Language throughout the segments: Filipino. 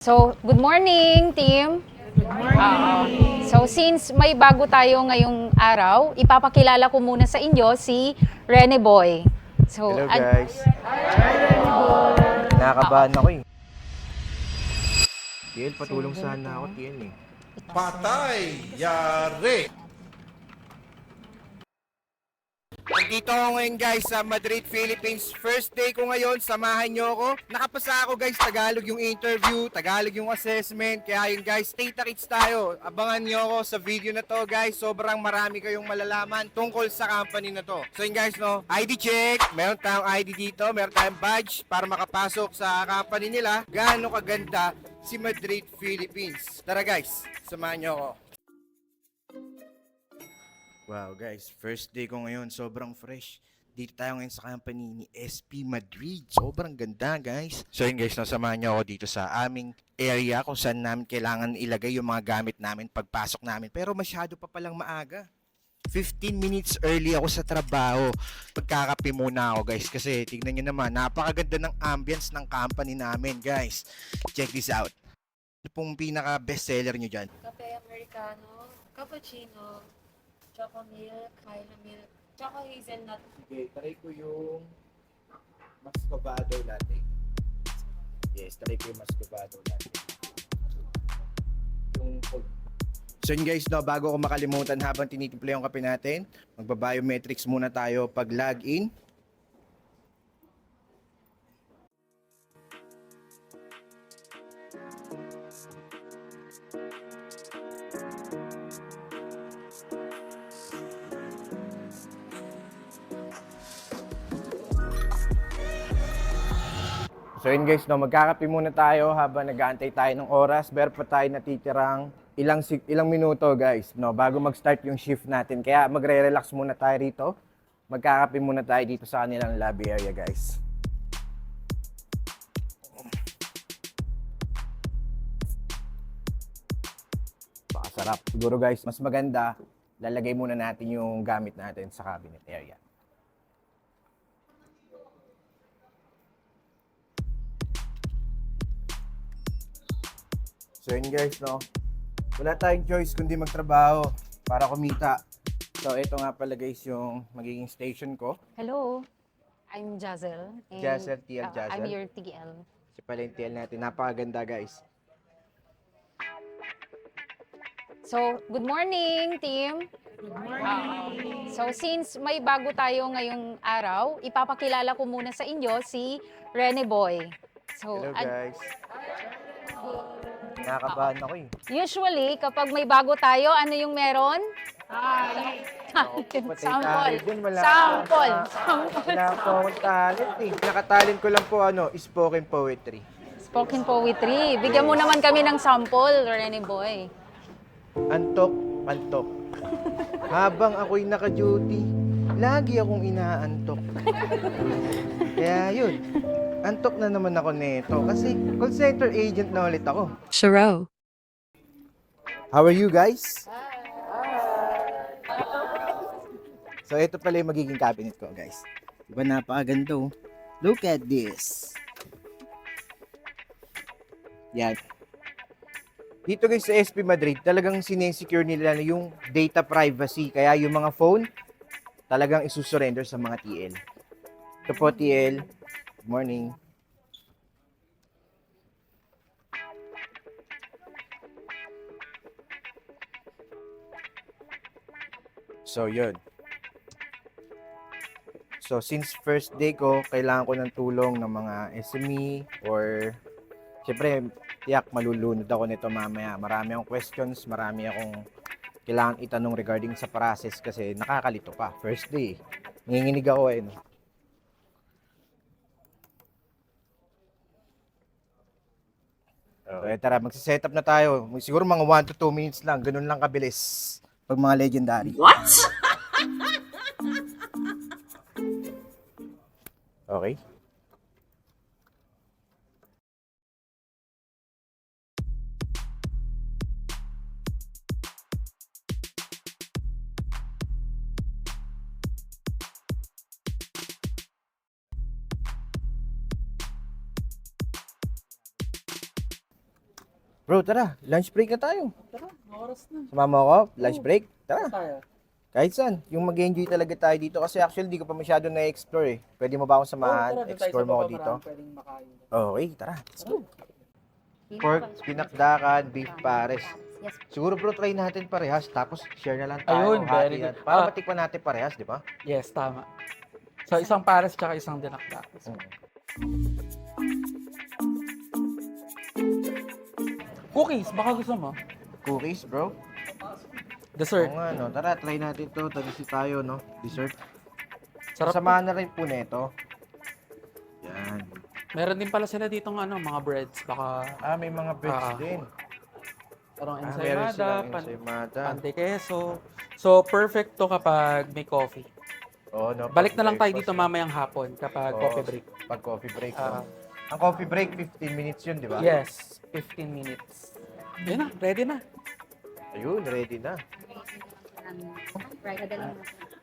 So, good morning, team. Good morning. So, since may bago tayo ngayong araw, ipapakilala ko muna sa inyo si Rene Boy. So, Hello guys. Nakakabahan ako eh. Tiel, patulong sana ako, Tiel eh. Patay! Yari! Nandito ako ngayon guys sa Madrid, Philippines. First day ko ngayon, samahan nyo ako. Nakapasa ako guys, Tagalog yung interview, Tagalog yung assessment. Kaya yun guys, stay takits tayo. Abangan nyo ako sa video na to guys. Sobrang marami kayong malalaman tungkol sa company na to. So yun guys, no, ID check. Meron tayong ID dito, meron tayong badge para makapasok sa company nila. Gaano kaganda si Madrid, Philippines. Tara guys, samahan nyo ako. Wow guys, first day ko ngayon, sobrang fresh. Dito tayo ngayon sa company ni SP Madrid. Sobrang ganda guys. So yun guys, nasamahan niyo ako dito sa aming area kung saan namin kailangan ilagay yung mga gamit namin pagpasok namin. Pero masyado pa palang maaga. 15 minutes early ako sa trabaho. Pagkakape muna ako guys kasi tignan nyo naman, napakaganda ng ambience ng company namin guys. Check this out. Ano pong pinaka best seller nyo dyan? Kape Americano, cappuccino, choco milk, Kyla milk, choco hazelnut. Okay, try ko yung muscovado latte. Yes, try ko yung muscovado latte. Yung So yun guys, no, bago ko makalimutan habang tinitimpla yung kape natin, magba-biometrics muna tayo pag login. So yun guys, no, magkakape muna tayo habang nag-aantay tayo ng oras. Meron pa tayo natitirang ilang minuto guys, no, bago mag-start yung shift natin. Kaya magre-relax muna tayo rito. Magkakape muna tayo dito sa kanilang lobby area guys. Pakasarap. Siguro guys, mas maganda, lalagay muna natin yung gamit natin sa cabinet area. So yun guys, no, wala tayong choice kundi magtrabaho para kumita. So ito nga pala guys yung magiging station ko. hello. I'm Jazel. and, Jazel, TL Jazel. I'm your TL. Si pala yung TL natin, napakaganda guys. So, good morning, team. Good morning. So, since may bago tayo ngayong araw, ipapakilala ko muna sa inyo si Rene Boy. So, Hello guys. Nakakabahan ako eh. usually, kapag may bago tayo, ano yung meron? Patay Sample. tayo dun, wala. Sample. Wala po akong talent eh. Nakatalent ko lang po spoken poetry. Spoken poetry. Bigyan mo naman kami ng sample, Rene Boy. Antok, antok. Habang ako'y naka-duty, lagi akong inaantok. Kaya yun, antok na naman ako neto kasi call center agent na ulit ako. Sharo. How are you guys? So ito pala yung magiging cabinet ko guys. Diba napakaganda oh. Look at this. Yan. Dito guys sa SP Madrid, talagang sinesecure nila yung data privacy. Kaya yung mga phone, talagang isusurrender sa mga TL. Ito po TL. Good morning. So yun. So since first day ko, kailangan ko ng tulong ng mga SME or syempre, tiyak malulunod ako nito mamaya. Marami akong questions, marami akong kailangan itanong regarding sa process kasi nakakalito pa. First day, nanginginig ako eh. No? Okay, tara, magsiset up na tayo. Siguro mga 1 to 2 minutes lang, ganun lang kabilis. Pag mga legendary. What? Okay. Bro, tara. Lunch break na tayo. Tara, oras na. Sumama ako. Lunch break. Tara. Tayo. Kahit saan. Yung mag-enjoy talaga tayo dito. Kasi actually, di ko pa masyado na-explore eh. Pwede mo ba akong samahan? Explore mo ako dito? Pwedeng makain. Okay, tara. Let's go. Pork, pinakdakan, beef pares. Yes. Siguro bro, try natin parehas. Tapos share na lang tayo. Ayun, hati very na. good. Para Ah. matikman natin parehas, di ba? Yes, tama. So, isang pares tsaka isang dinakdak. Cookies, baka gusto mo. Cookies, bro. Dessert. Oo nga, no. Tara, try natin to. Tagisi tayo, no? Dessert. Sarap. Samahan na rin po nito. Yan. Meron din pala sila ditong mga breads. Baka May mga breads Ah. din. parang Meron ensaymada, silang ensaymada. pante queso. So, perfect to kapag may coffee. Oo, no. Balik na lang tayo Pag-breakfast dito mamayang hapon kapag Oo. coffee break. Pag coffee break, Ah, no? Ang coffee break, 15 minutes yun, di ba? yes, 15 minutes. Yun na, ready na. Ayun, ready na.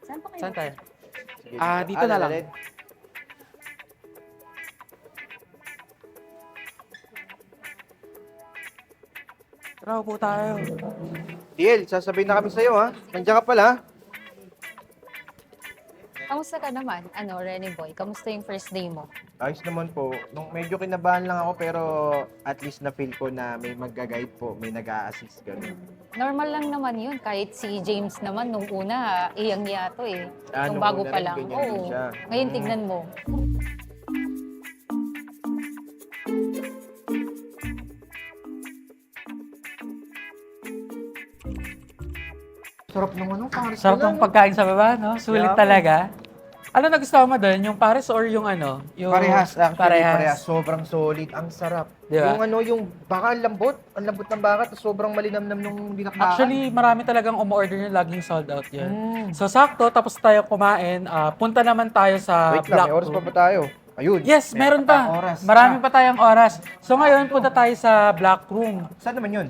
Saan po kayo? Saan tayo? Sige, Dito na lang. lalad. Tara, upo tayo. Tiel, sasabihin na kami sa'yo, ha? Nandiyan ka pala. Kamusta ka naman? Rene Boy? Kamusta yung first day mo? Ayos naman po. Nung medyo kinabahan lang ako, pero at least na-feel ko na may mag-guide po, may nag-a-assist, gano'n. Normal lang naman yun. Kahit si James naman, nung una, iyang yato eh. Nung Nung bago una pa rin, lang. ganyan din Oo. siya. Ngayon, Mm. tignan mo. Sarap nung pares Sarap ng pagkain sa baba, no? Sulit Yummy. talaga. Ano nagustuhan mo doon? Yung pares or yung Yung Parehas, actually, Parehas. parehas. Sobrang solid. Ang sarap. Di ba? Yung baka ang lambot. Ang lambot ng baka, tapos sobrang malinamnam nung dinakdakan. Actually, marami talagang umorder na laging sold out yun. Mm. So, sakto, tapos tayo kumain. Punta naman tayo sa Wait lang, Black may oras pa Room. ba tayo? Ayun. Yes, meron pa. tayong oras. Marami pa tayong oras. So, ngayon, punta tayo sa Black Room. Saan naman yun?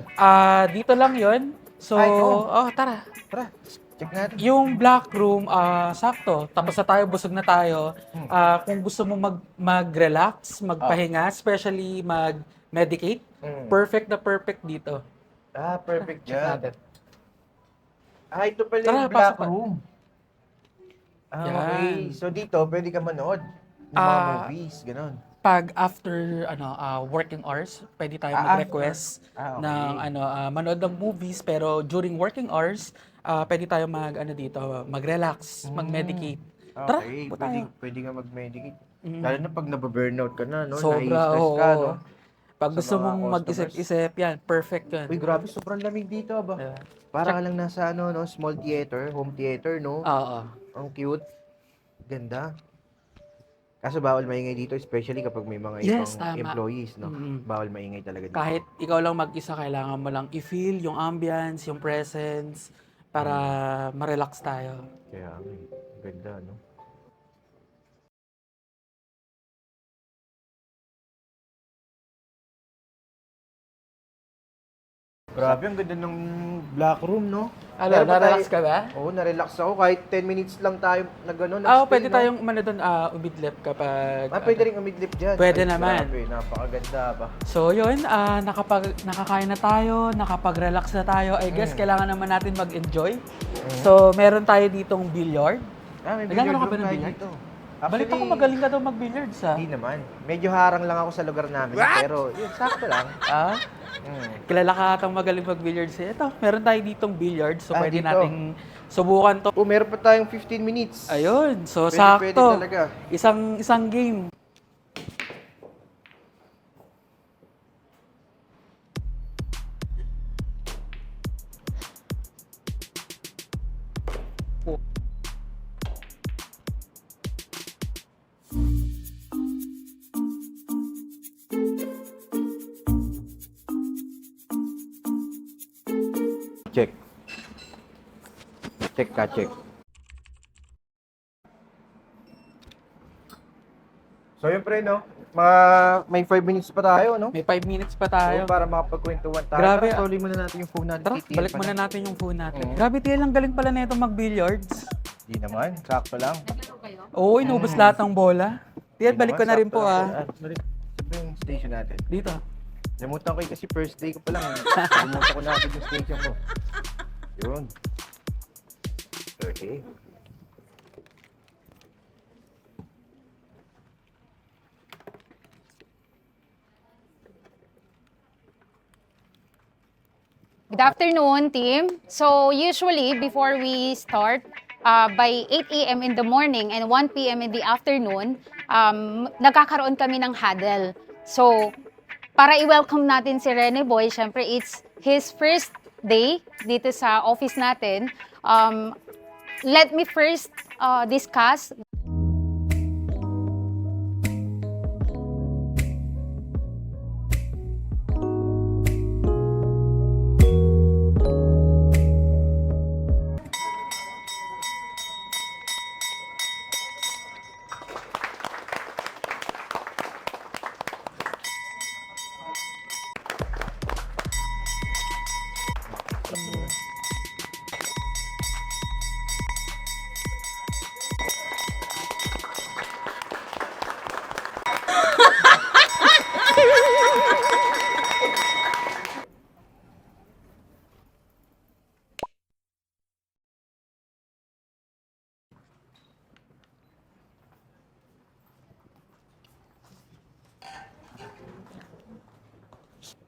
Dito lang yun. So, Ay, oo. tara. Tara, check natin. Yung Black Room, sakto. Tapos na tayo, busog na tayo. Kung gusto mo mag-relax, magpahinga, especially mag-medicate, perfect na perfect dito. Perfect Check dyan. natin. Ito pala Tara, yung Black pasok pa. Room. Yan. Okay. So dito, pwede ka manood ng mga movies, gano'n. Pag after working hours, pwede tayo mag-request okay. ng manood ng movies, pero during working hours, pwede tayo mag-relax, mag-medicate. Tara, Okay, punta tayo. pwede ka mag-medicate. Mm. Lalo na pag nababurnout ka na, no? Sobra, Nai-stress ka, oo. no? Pag Sa gusto mga mong customers. mag-isip-isip, yan, perfect yun. Uy, grabe, sobrang lamig dito, ba? Diba? Para ka lang nasa, small theater, home theater, no? Oo. Ang cute. Ganda. Kaso bawal maingay dito, especially kapag may mga Yes, ibang tama. employees, no? Mm. Bawal maingay talaga dito. Kahit ikaw lang mag-isa, kailangan mo lang i-feel yung ambience, yung presence, para ma-relax tayo. Kaya, ganda, no? Grabe, ang ganda ng Black Room, no? Meron ba Na-relax tayo- ka ba? Oo, na-relax ako. Kahit 10 minutes lang tayo nag-stay, Pwede no? tayong doon, umidlip kapag... Pwede rin umidlip dyan. Pwede Ay, naman. Grabe, napakaganda ba? So yun, nakakain na tayo, nakapag-relax na tayo. I guess kailangan naman natin mag-enjoy. So meron tayo ditong billiard. May Naglalaro billiard ka ba room ng tayo billiard? dito. Balik ako, magaling ka daw mag-billiards Hindi naman. Medyo harang lang ako sa lugar namin. Pero, yun, sakto lang. Kilala ka atang magaling mag-billiards. Ito, meron tayo ditong billiards. So pwede dito. nating subukan to. Meron pa tayong 15 minutes. Ayun, so Pwede sakto. talaga. Isang game. Check. Check ka, check. So, yun pre, no? May 5 minutes pa tayo, no? May 5 minutes pa tayo. Para makapagkwentuhan tayo. Grabe, Tara, tuloy muna natin yung phone natin. Tara, Titiil balik pa muna na. natin yung phone natin. Oo. Grabe, Tiel, ang galing pala na itong mag-billiards. Di naman, sakto lang. Oo, inubos lahat ng bola. Tiel, balik ko na rin po Saan ba yung station natin? Dito. Limutan ko kasi first day ko pa lang. Limutan ko na agad yung station ko. Yun. Okay. Good afternoon, team. So usually before we start, by 8 a.m. in the morning and 1 p.m. in the afternoon, nagkakaroon kami ng huddle. So para i-welcome natin si Rene Boy, syempre it's his first day dito sa office natin. Let me first discuss.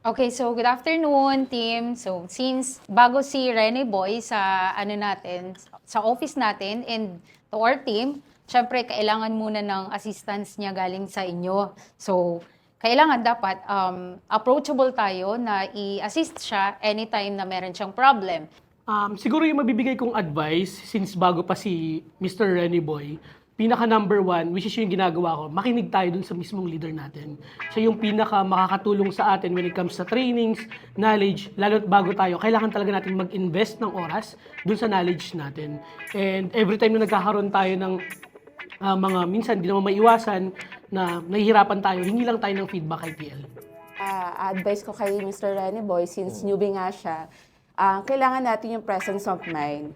Okay, so good afternoon, team. So since bago si Rene Boy sa ano natin, sa office natin and to our team, syempre kailangan muna ng assistance niya galing sa inyo. So kailangan dapat approachable tayo na i-assist siya anytime na meron siyang problem. Siguro yung mabibigay kong advice, since bago pa si Mr. Renny Boy, pinaka number one, which is yung ginagawa ko, makinig tayo dun sa mismong leader natin. Siya yung pinaka makakatulong sa atin when it comes sa trainings, knowledge, lalo't bago tayo, kailangan talaga natin mag-invest ng oras dun sa knowledge natin. And every time na nagkakaroon tayo ng mga minsan, di naman maiwasan na nahihirapan tayo, hingi lang tayo ng feedback kay TL. Advice ko kay Mr. Renny Boy, since newbie nga siya, kailangan natin yung presence of mind.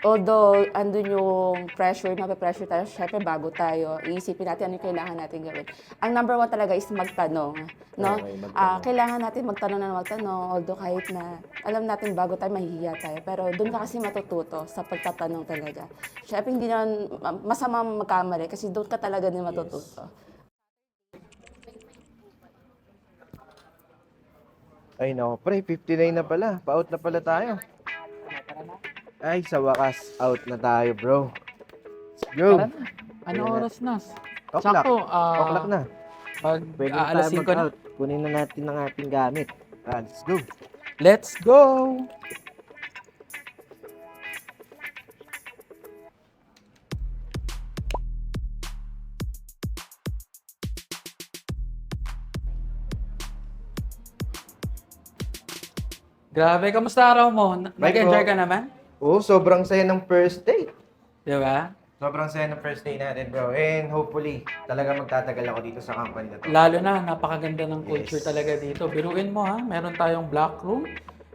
Although, andun yung pressure, mape-pressure tayo, syempre bago tayo, iisipin natin ano yung kailangan natin gawin. Ang number one talaga is magtanong. No? Kailangan natin magtanong na magtanong, although kahit na alam natin bago tayo, mahihiya tayo. Pero doon ka kasi matututo sa pagtatanong talaga. Syempre, hindi naman masama magkamali kasi doon ka talaga din matututo. Ay nako, pre, 59 na pala. Pa-out na pala tayo. Ay, sa wakas, out na tayo, bro. Let's go. Tara na. Ano oras na? O'clock. Sakto. O'clock na. Pag Pwede na alas tayo 5 na. mag-out. Kunin na natin ang ating gamit. Let's go. Let's go! Grabe, kamusta araw mo? Nag-enjoy bro. ka naman? Oo, sobrang saya ng first day. Di ba? Sobrang saya ng first day natin, bro. And hopefully, talaga magtatagal ako dito sa company na to. Lalo na, napakaganda ng culture Yes. talaga dito. Biruin mo ha, meron tayong black room,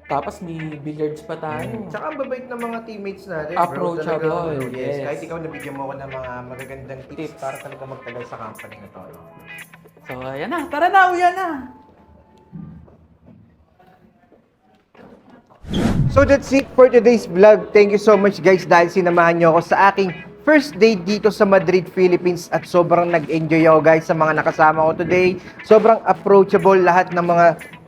tapos may billiards pa tayo. Tsaka ang babait ng mga teammates natin, Approachable, bro. Talaga, yes. Kahit ikaw nabigyan mo ako ng mga magagandang tips para talaga magtagal sa company na to. No? So, ayan na. Tara na, uyan na. So that's it for today's vlog. Thank you so much guys dahil sinamahan nyo ako sa aking first day dito sa Madrid, Philippines at sobrang nag-enjoy ako guys sa mga nakasama ko today. Sobrang approachable lahat ng mga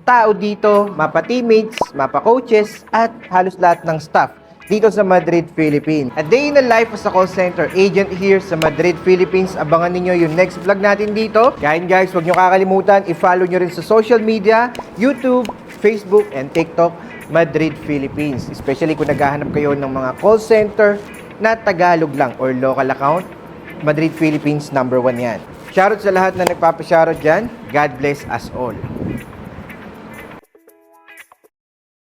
tao dito, mapa-teammates, mapa-coaches at halos lahat ng staff dito sa Madrid, Philippines. A day in the life as a call center agent here sa Madrid, Philippines. Abangan ninyo yung next vlog natin dito. Kaya guys, huwag nyo kakalimutan, i-follow nyo rin sa social media, YouTube, Facebook, and TikTok, Madrid, Philippines. Especially kung naghahanap kayo ng mga call center na Tagalog lang or local account, Madrid, Philippines, #1 yan. Shoutout sa lahat na nagpapashoutout dyan. God bless us all.